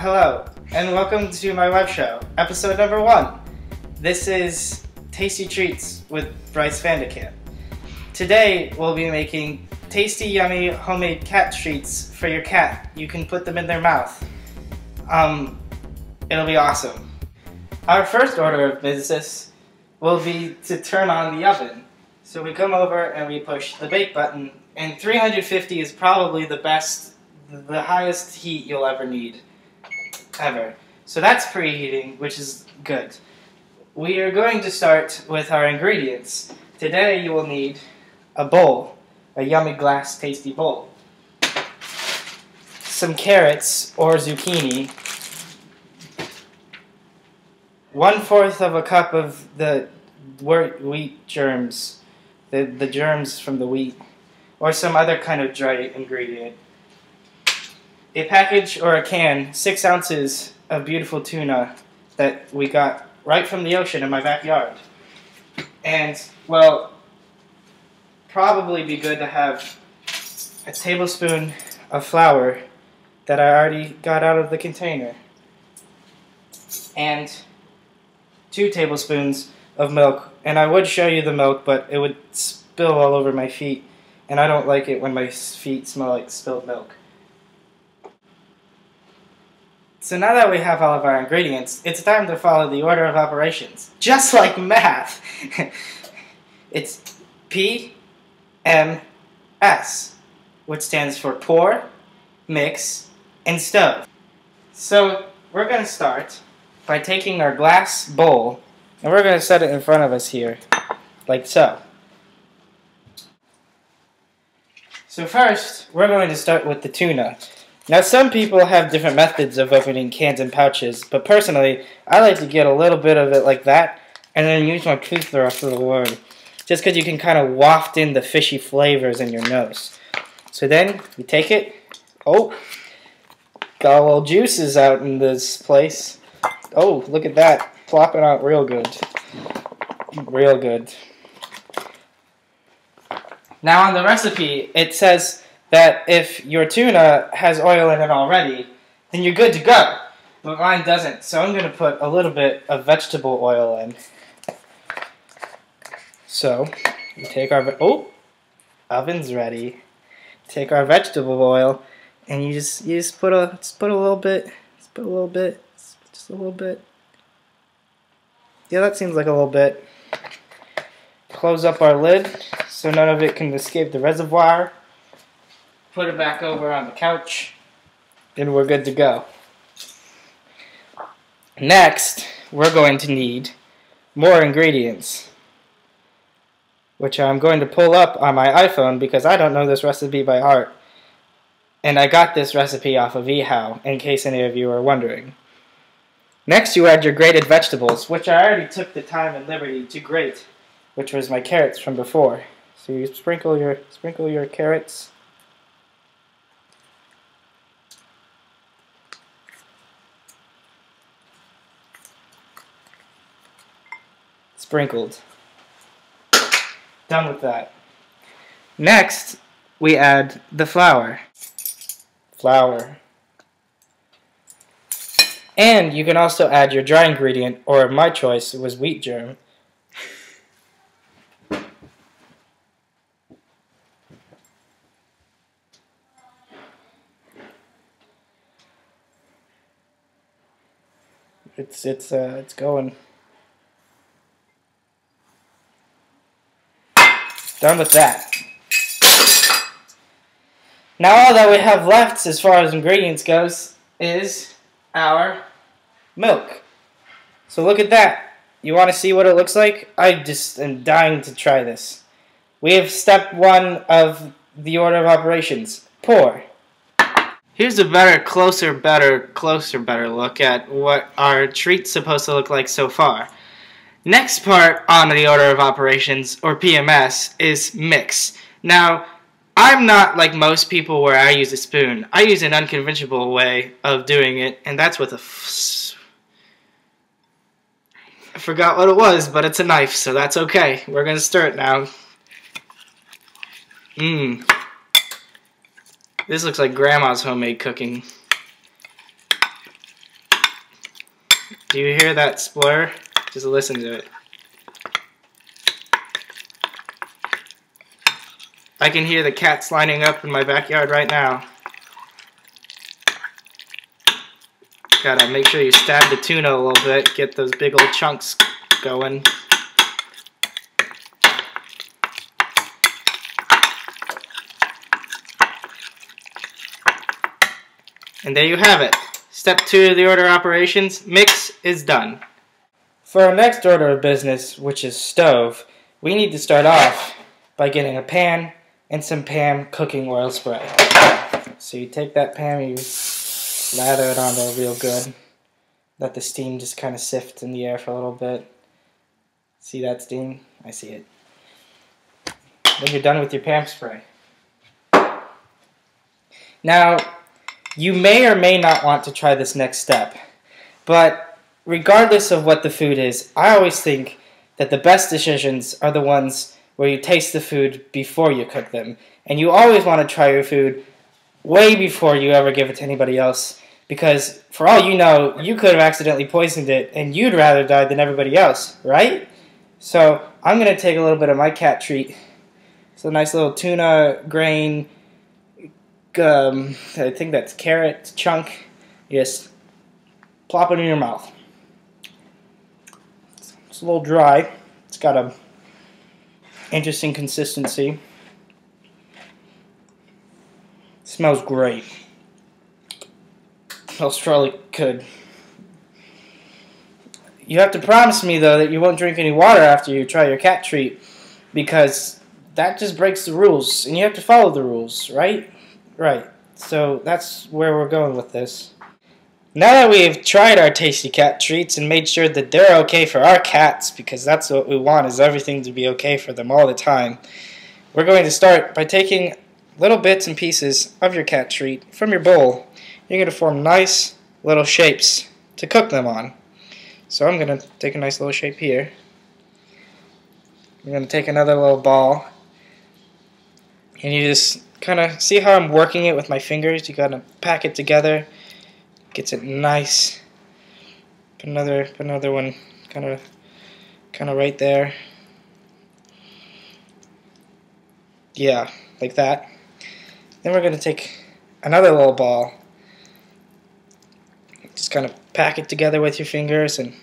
Hello, and welcome to my web show, episode number 1. This is Tasty Treats with Brice from Kamp. Today, we'll be making tasty, yummy, homemade cat treats for your cat. You can put them in their mouth. It'll be awesome. Our first order of business will be to turn on the oven. So we come over and we push the bake button, and 350 is probably the highest heat you'll ever need. Ever. So that's preheating, which is good. We are going to start with our ingredients. Today you will need a bowl, a yummy glass tasty bowl, some carrots or zucchini, 1/4 of a cup of the wheat germs, the germs from the wheat, or some other kind of dry ingredient. A package or a can, 6 ounces of beautiful tuna that we got right from the ocean in my backyard. And, well, probably be good to have a tablespoon of flour that I already got out of the container. And 2 tablespoons of milk. And I would show you the milk, but it would spill all over my feet. And I don't like it when my feet smell like spilled milk. So now that we have all of our ingredients, it's time to follow the order of operations. Just like math! It's PMS, which stands for pour, mix, and stove. So we're going to start by taking our glass bowl, and we're going to set it in front of us here, like so. So first, we're going to start with the tuna. Now, some people have different methods of opening cans and pouches, but personally, I like to get a little bit of it like that, and then use my tooth the rest of the word, just because you can kind of waft in the fishy flavors in your nose. So then, we take it. Oh, got a little juices out in this place. Oh, look at that, flopping out real good. Real good. Now, on the recipe, it says that if your tuna has oil in it already, then you're good to go. But mine doesn't, so I'm going to put a little bit of vegetable oil in. So, we take our, oven's ready. Take our vegetable oil, and you just put a little bit, just a little bit. Yeah, that seems like a little bit. Close up our lid, so none of it can escape the reservoir. Put it back over on the couch, and we're good to go. Next, we're going to need more ingredients, which I'm going to pull up on my iPhone because I don't know this recipe by heart. And I got this recipe off of eHow, in case any of you are wondering. Next, you add your grated vegetables, which I already took the time and liberty to grate, which was my carrots from before. So you sprinkle your carrots. Sprinkled. Done with that. Next, we add the flour. And you can also add your dry ingredient, or my choice was wheat germ. It's going. Done with that. Now all that we have left as far as ingredients goes is our milk. So look at that. You want to see what it looks like? I just am dying to try this. We have step 1 of the order of operations. Pour. Here's a closer, better look at what our treat's supposed to look like so far. Next part on the order of operations, or PMS, is mix. Now, I'm not like most people where I use a spoon. I use an unconventional way of doing it, and that's with a I forgot what it was, but it's a knife, so that's okay. We're going to stir it now. This looks like Grandma's homemade cooking. Do you hear that splur? Just listen to it. I can hear the cats lining up in my backyard right now. Gotta make sure you stab the tuna a little bit, get those big old chunks going. And there you have it. Step 2 of the order of operations, mix is done. For our next order of business, which is stove, we need to start off by getting a pan and some pan cooking oil spray. So you take that pan, you lather it on there real good. Let the steam just kind of sift in the air for a little bit. See that steam? I see it. Then you're done with your pan spray. Now, you may or may not want to try this next step, but regardless of what the food is, I always think that the best decisions are the ones where you taste the food before you cook them. And you always want to try your food way before you ever give it to anybody else, because for all you know, you could have accidentally poisoned it and you'd rather die than everybody else, right? So I'm going to take a little bit of my cat treat. It's a nice little tuna grain, I think that's carrot chunk. You just plop it in your mouth. It's a little dry. It's got a interesting consistency. Smells great. Smells really good. You have to promise me though that you won't drink any water after you try your cat treat, because that just breaks the rules, and you have to follow the rules, right? Right, so that's where we're going with this. Now that we've tried our tasty cat treats and made sure that they're okay for our cats, because that's what we want, is everything to be okay for them all the time, we're going to start by taking little bits and pieces of your cat treat from your bowl. You're going to form nice little shapes to cook them on. So I'm going to take a nice little shape here. I'm going to take another little ball, and you just kind of see how I'm working it with my fingers. You gotta pack it together, gets it nice. Put another one, kind of right there. Yeah, like that. Then we're gonna take another little ball. Just kind of pack it together with your fingers, and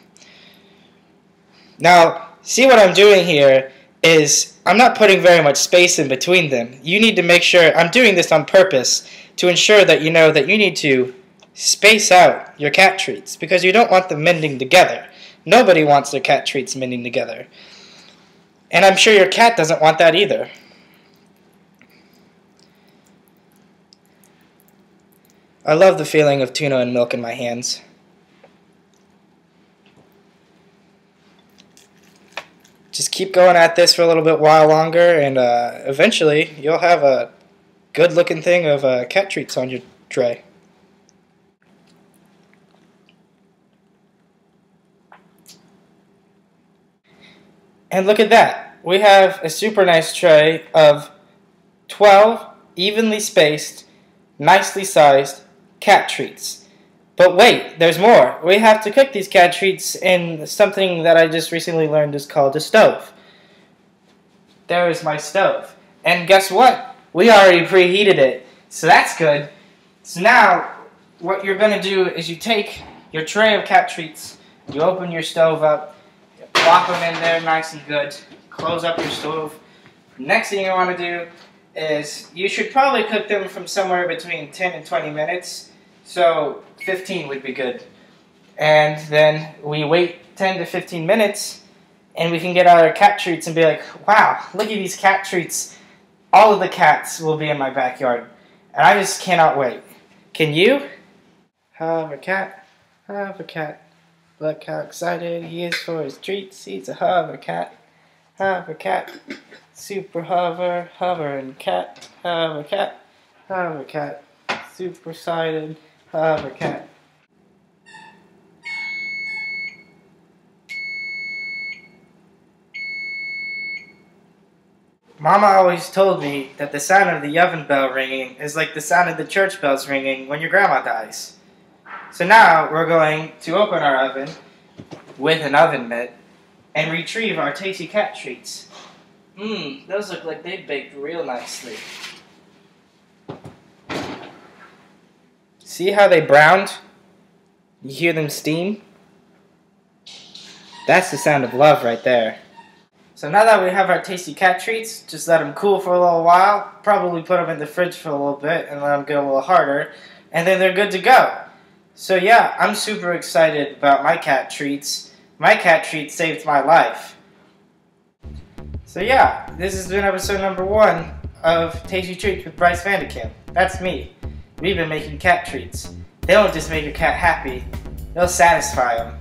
now see what I'm doing here is I'm not putting very much space in between them. You need to make sure, I'm doing this on purpose to ensure that you know that you need to space out your cat treats, because you don't want them mending together. Nobody wants their cat treats mending together. And I'm sure your cat doesn't want that either. I love the feeling of tuna and milk in my hands. Just keep going at this for a little bit while longer, and eventually you'll have a good looking thing of cat treats on your tray. And look at that. We have a super nice tray of 12 evenly spaced, nicely sized cat treats. But wait, there's more. We have to cook these cat treats in something that I just recently learned is called a stove. There is my stove. And guess what? We already preheated it. So that's good. So now, what you're going to do is you take your tray of cat treats, you open your stove up, you plop them in there nice and good, close up your stove. Next thing you want to do is, you should probably cook them from somewhere between 10 and 20 minutes. So 15 would be good. And then we wait 10 to 15 minutes, and we can get out our cat treats and be like, wow, look at these cat treats. All of the cats will be in my backyard. And I just cannot wait. Can you? Have a cat, have a cat. Look how excited he is for his treats. He's a hover cat. Have a cat. Super hover, hovering cat. Have a cat, have a cat. Super excited. Have a cat. Mama always told me that the sound of the oven bell ringing is like the sound of the church bells ringing when your grandma dies. So now we're going to open our oven, with an oven mitt and retrieve our tasty cat treats. Those look like they baked real nicely. See how they browned? You hear them steam? That's the sound of love right there. So now that we have our tasty cat treats, just let them cool for a little while. Probably put them in the fridge for a little bit and let them get a little harder. And then they're good to go. So yeah, I'm super excited about my cat treats. My cat treats saved my life. So yeah, this has been episode number 1 of Tasty Treats with Brice Vandekamp. That's me. We've been making cat treats. They don't just make your cat happy, they'll satisfy them.